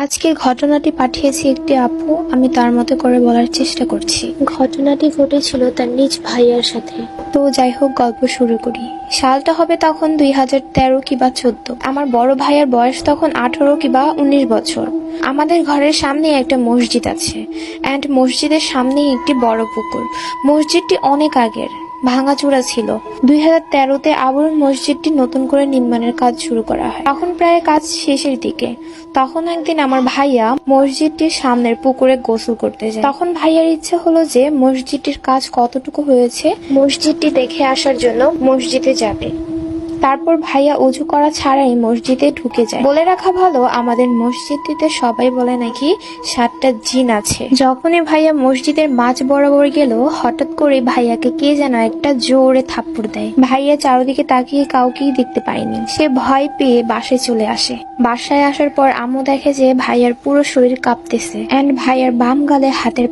আজকে ঘটনাটি পাঠিয়েছি একটি আপু, আমি তার মতো করে বলার চেষ্টা করছি। ঘটনাটি ঘটেছিল তার নিজ ভাইয়ার সাথে। তো যাই হোক, গল্প শুরু করি। সালটা হবে তখন 2013 কিবা 14। আমার বড় ভাইয়ের বয়স তখন 18 কিবা 19 বছর। আমাদের ঘরের সামনে একটা মসজিদ আছে, অ্যান্ড মসজিদের সামনেই একটি বড় পুকুর। মসজিদটি অনেক আগের, ভাঙাচোরা ছিল। 2013-তে আবার মসজিদটি নতুন করে নির্মাণের কাজ শুরু করা হয়। তখন প্রায় কাজ শেষের দিকে। তখন একদিন আমার ভাইয়া মসজিদটির সামনের পুকুরে গোসল করতে যায়। তখন ভাইয়ার ইচ্ছে হলো যে মসজিদটির কাজ কতটুকু হয়েছে মসজিদটি দেখে আসার জন্য মসজিদে যাবে। তারপর ভাইয়া অজু করা ছাড়াই মসজিদে ঢুকে যায়। বলে রাখা ভালো, আমাদের মসজিদটিতে সবাই বলে নাকি 7টা জিন আছে। যখনই ভাইয়া মসজিদের মাঝ বরাবর গেল, হঠাৎ করে ভাইয়াকে কে যেন একটা জোরে থাপ্পড় দেয়। ভাইয়া চারদিকে তাকিয়ে কাউকেই দেখতে পায়নি। সে ভয় পেয়ে বাসায় চলে আসে। বাসায় আসার পর আম্মু দেখে যে ভাইয়ার পুরো শরীর কাঁপতেছে, এন্ড ভাইয়ার বাম গালে হাতের